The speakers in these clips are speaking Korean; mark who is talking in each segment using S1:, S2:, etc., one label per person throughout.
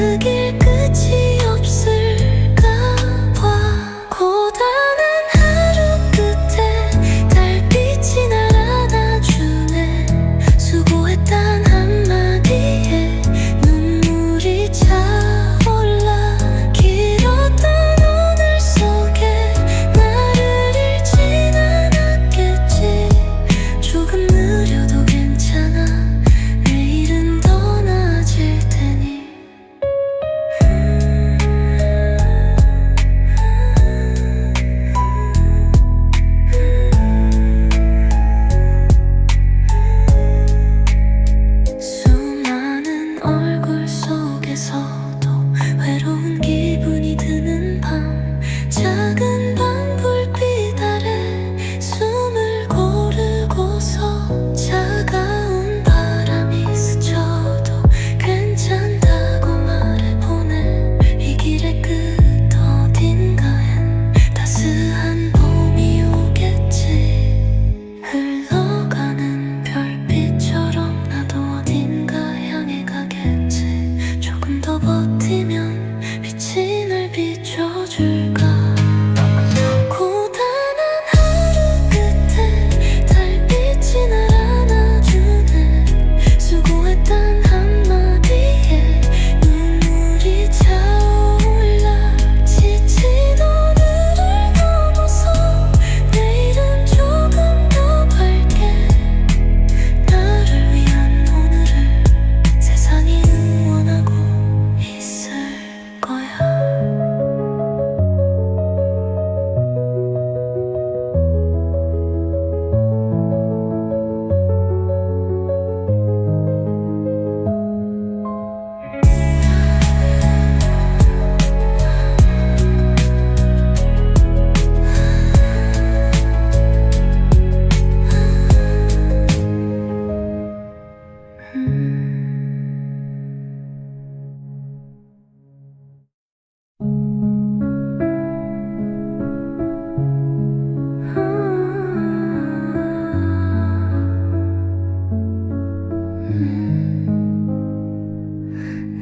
S1: 그 길 끝이 없을까 봐. 고단한 하루 끝에 달빛이 날 안아주네. 수고했단 한마디에 눈물이 차올라. 길었던 오늘 속에 나를 잃진 않았겠지. 조금 느려도 괜찮아. 내일은 더 나아질 테니. 수많은 얼굴 속에서도 외로운 기분이 드는 밤. 작은 방 불빛 아래 숨을 고르고서 차가운 바람이 스쳐도 괜찮다고 말해보내. 이 길의 끝 어딘가엔 따스한 봄이 오겠지. 흘러가는 별빛처럼 나도 어딘가 향해 가겠지. 조금 더 버티면 빛이 날 비춰줄까. 고단한 하루 끝에 달빛이 날 안아주네. 수고했단 한마디에 눈물이 차올라. 지친 오늘을 넘어서 내일은 조금 더 밝게. 나를 위한 오늘을 세상이 응원하고 있을 거야.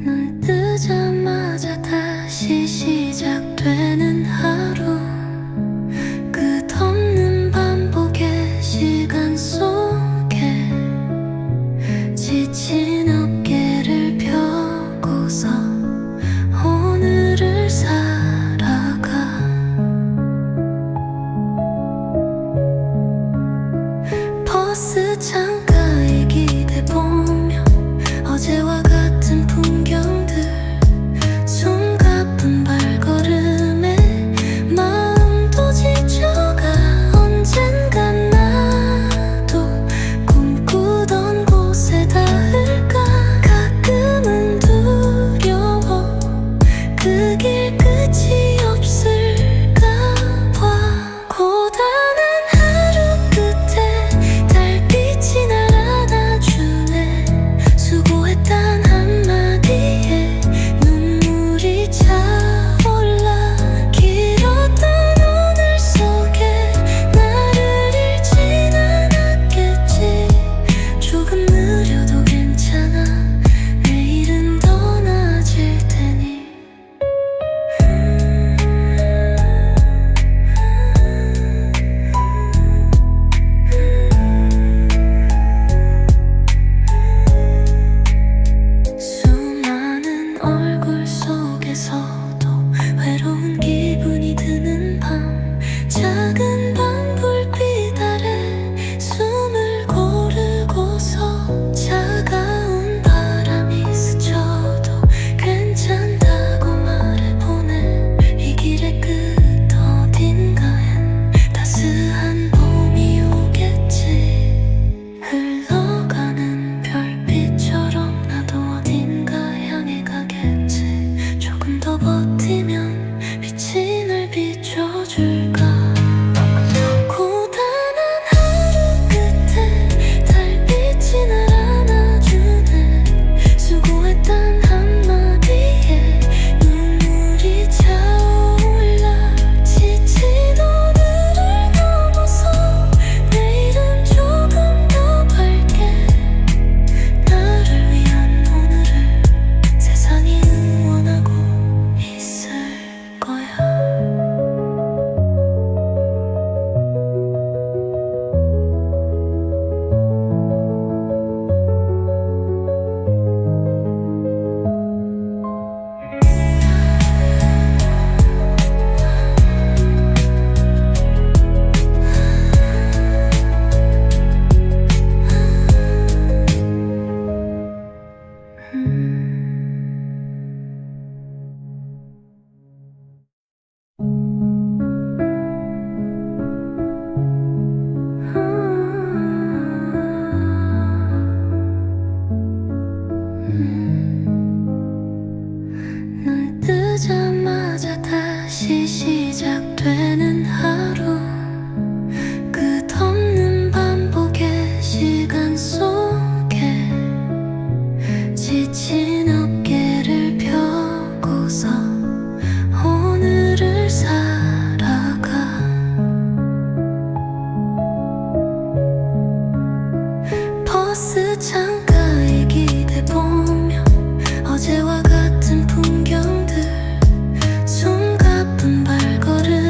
S1: 눈 뜨자마자 다시 시작되는 하루. 끝없는 반복의 시간 속에 지친 어깨를 펴고서 오늘을 살아가. 버스 창가에 기대보며 어제와 같은 풍경들. 끝나자마자 다시 시작되는 하루 끝없는 반복의 시간 속에 지친 어깨를 펴고서 오늘을 살아가 버스 창가에 기대보며 어제와 같은 풍경들 숨가쁜 발걸음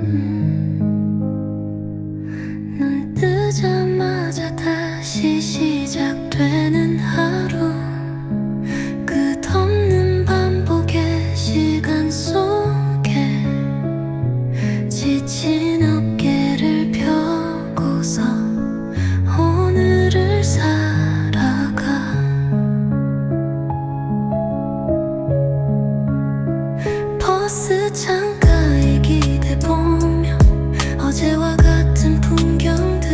S1: 눈 뜨자마자 다시 시작되는 하루, 끝없는 반복의 시간 속에 지친 어깨를 펴고서 오늘을 살아가. 버스 창가에 기대보며 어제와 같은 풍경들,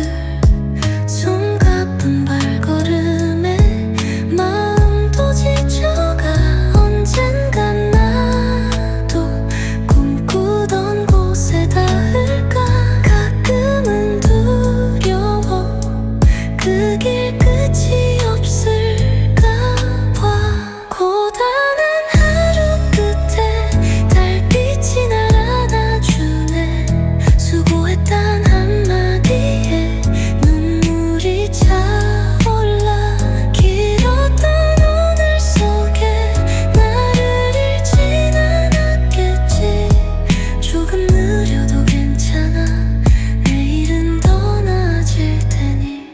S1: 숨가쁜 발걸음에 마음도 지쳐가. 언젠간 나도 꿈꾸던 곳에 닿을까. 가끔은 두려워 그 길 끝이 없을까 봐. 고단한 하루 끝에 달빛이 날 안아주네. 수고했단 한마디에 눈물이 차올라. 길었던 오늘 속에 나를 잃진 않았겠지. 조금 느려도 괜찮아. 내일은 더 나아질 테니.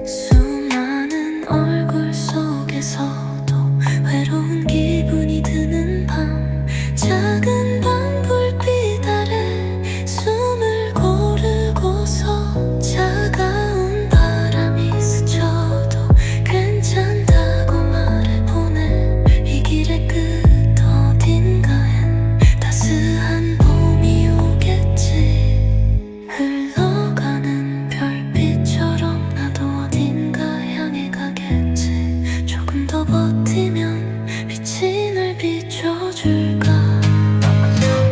S1: 수많은 얼굴 속에서도 외로운 기분이 드는 밤, 작은 방불빛 아래 숨을 고르고서 차가운 바람이 스쳐도 괜찮다고 말해보내. 이 길의 끝 어딘가엔 따스한 봄이 오겠지. 흘러가는 별빛처럼 나도 어딘가 향해 가겠지. 조금 더 버티면 빛이 날 비춰줄까.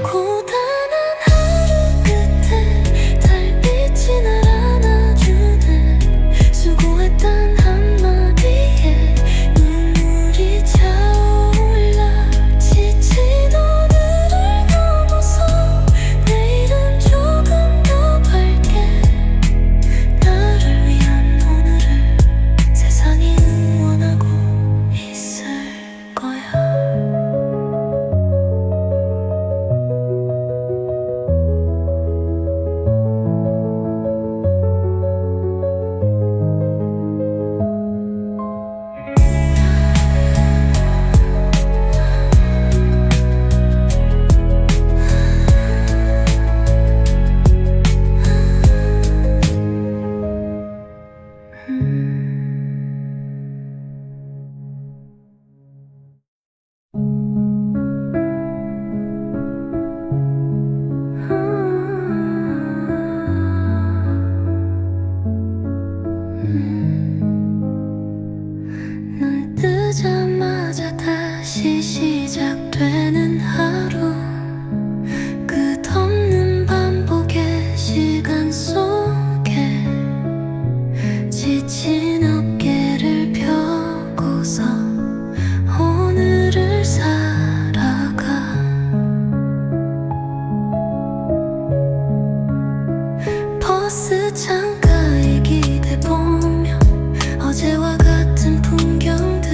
S1: 고단한 하루 끝에 달빛이 날 안아주네. 수고했단 한마디에 눈물이 차올라. 지친 오늘을 넘어서 내일은 조금 더 밝게. 나를 위한 오늘을 세상이 응원하고 있을 거야. 눈 뜨자마자 다시 시작되는 하루, 끝없는 반복의 시간 속에 지친 어깨를 펴고서 오늘을 살아가. 버스 창가에 기대보며 어제와 같은 풍경들,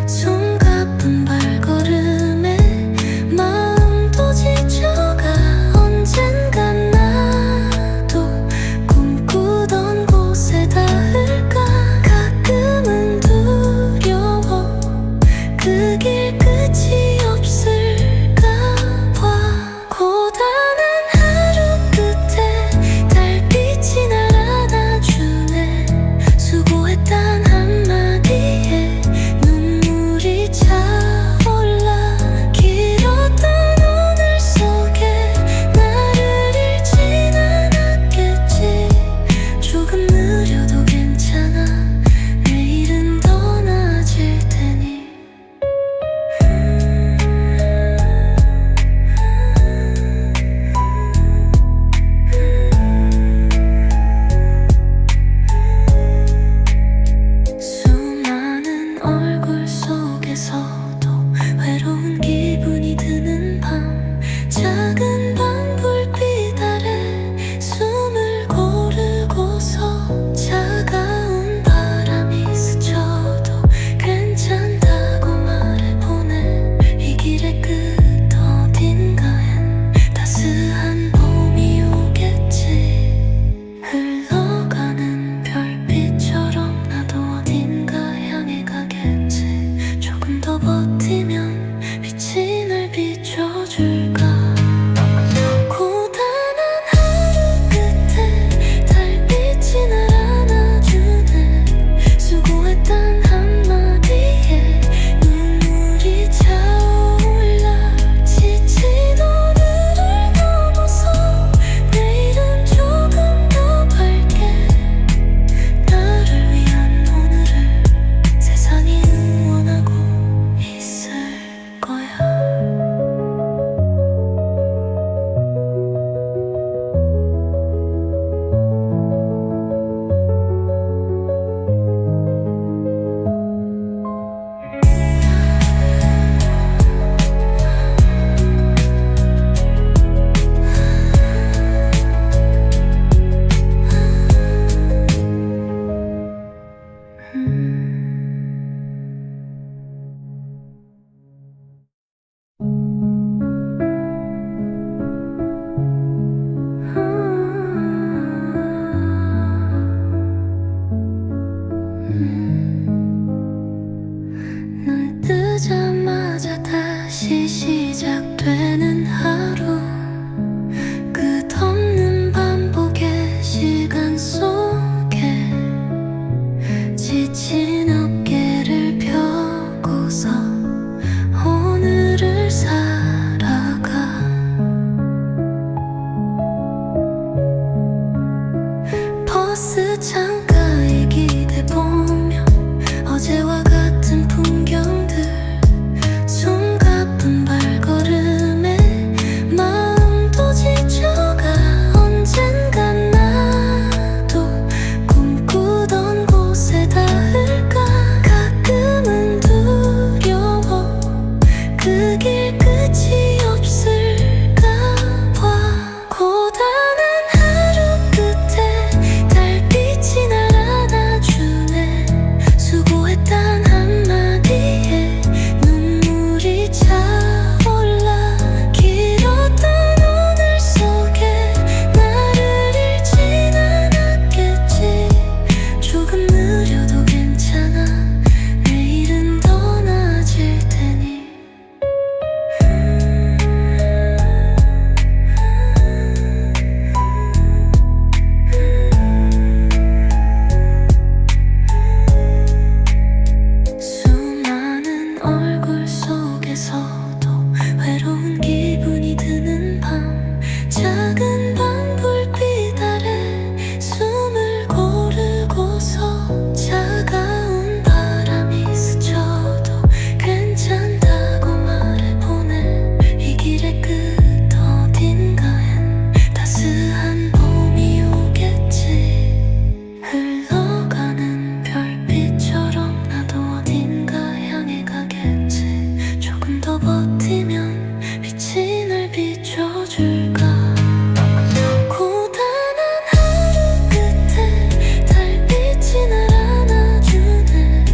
S1: 숨가쁜 발걸음에 마음도 지쳐가. 언젠간 나도 꿈꾸던 곳에 닿을까. 버스 창가에 기대보며 어제와 같은 풍경들 숨가쁜 발걸음에 마음도 지쳐가 언젠간 나도 꿈꾸던 곳에 닿을까 가끔은 두려워 그 길 끝이 없을까 봐 고단한 하루 끝에 달빛이 날 안아주네 수고했단 한마디에 눈물이 차올라 길었던 오늘 속에 나를 잃진 않았겠지 조금 느려도 괜찮아 내일은 더 나아질 테니 수많은 얼굴 속에서도 외로운 기분이 드는 밤 작은 방 불빛 아래 숨을 고르고서 차가운 바람이 스쳐도 괜찮다고 말해보내 이 길의 끝 어딘가엔 따스한 봄이 오겠지 흘러가는 별빛처럼 나도 어딘가 향해 가겠지 조금 더 버티면 빛이 날 비춰줄까 고단한 하루 끝에 달빛이 날 안아주네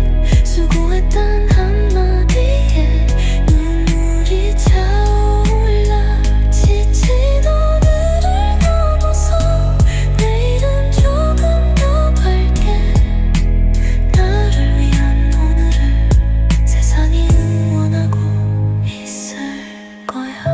S1: 수고했단 한마디에 눈물이 차올라 지친 오늘을 넘어서 내일은 조금 더 밝게 나를 위한 오늘을 세상이 응원하고 있을 거야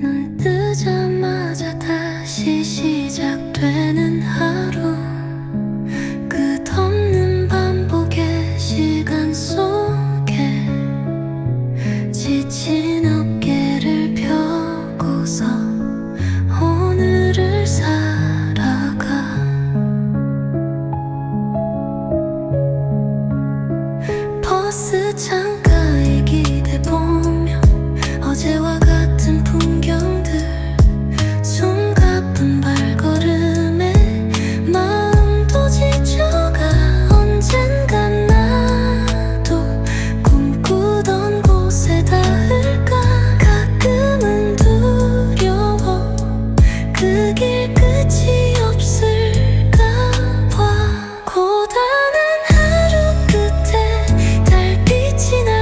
S1: 눈 뜨자마자 다시 시작되는 하루 끝없는 반복의 시간 속에 지친 어깨를 펴고서 오늘을 살아가 버스 창가에 기대보며 어제와 같은 풍경들 숨가쁜 발걸음에 마음도 지쳐가 언젠간 나도 꿈꾸던 곳에 닿을까 가끔은 두려워 그 길 끝이 없을까 봐 고단한 하루 끝에 달빛이 날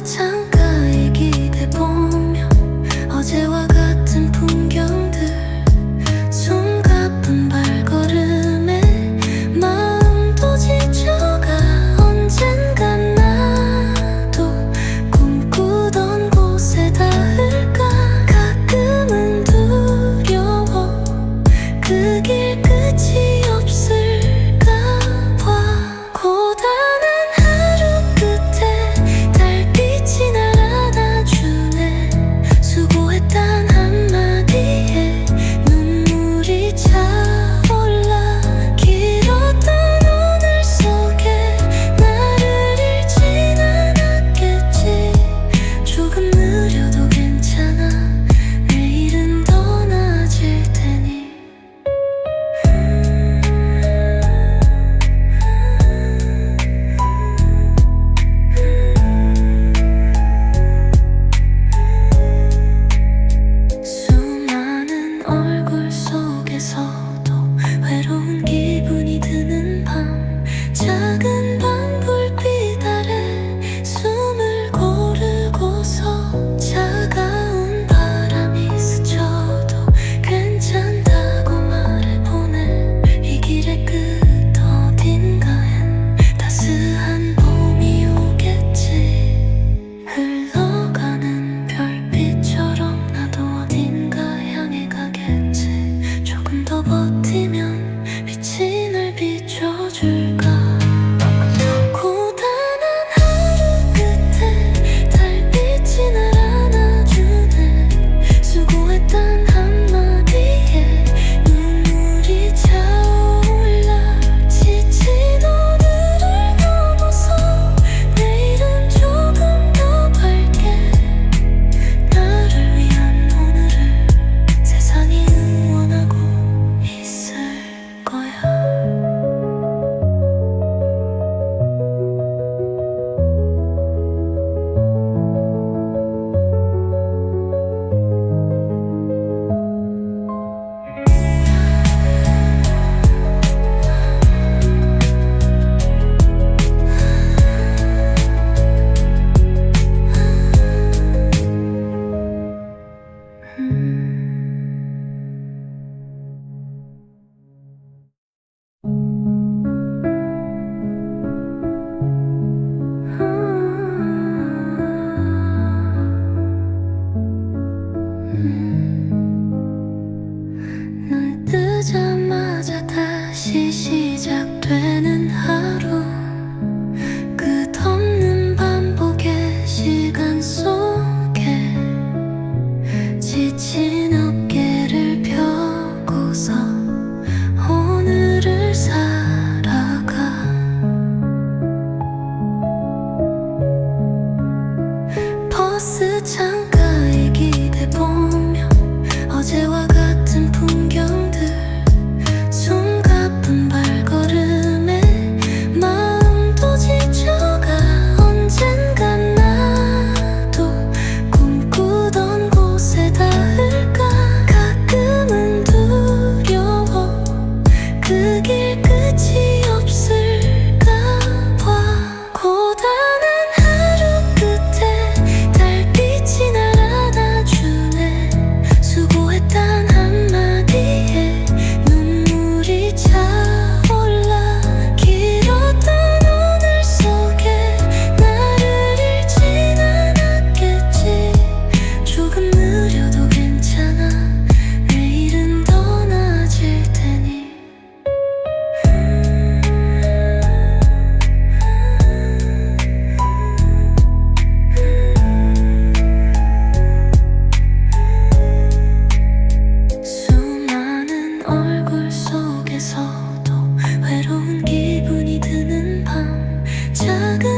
S1: 창가에 기대보며 어제와 같은 풍경들 숨가쁜 발걸음에 마음도 지쳐가 언젠간 나도 꿈꾸던 곳에 닿을까 가끔은 두려워 그 길 끝이 없을까 봐 고단한 하루 끝에 달빛이 날 안아주네 수고했단 한마디에 눈물이 차올라 길었던 오늘 속에 나를 잃진 않았겠지 조금 느려도 괜찮아 내일은 더 나아질 테니 수많은 얼굴 속에서도 외로운 기분이 드는 밤 작은 방 불빛 아래 숨을 고르고서 차가운 바람이 스쳐도 괜찮다고 말해보내 이 길의 끝 어딘가엔 따스한 봄이 오겠지 흘러가는 별빛처럼 나도 어딘가 향해 가겠지 조금 더 버티면 빛이 날 비춰줄까 고단한 하루 끝에 달빛이 날 안아주네 수고했단 한마디에 눈물이 차올라 지친 오늘을 넘어서 내일은 조금 더 밝게 나를 위한 오늘을 세상이 응원하고 있을 거야 눈 뜨자마자 다시 시작되는 하루 끝없는 반복의 시간 속에 지친 어깨를 펴고서 오늘을 살아가 버스 창가에 기대보며 어제와 같은 풍경들 숨가쁜 발걸음에 마음도 지쳐가 언젠간 나도 꿈꾸던 곳에 닿을까 가끔은 두려워 그 길 끝이 없을까 봐 고단한 하루 끝에 달빛이 날 안아주네 수고했단 한마디에 눈물이 차올라 길었던 오늘 속에 나를 잃진 않았겠지 조금 느려도 괜찮아 내일은 더 나아질 테니 수많은 얼굴 속에서도 외로운 기분이 드는 밤 작은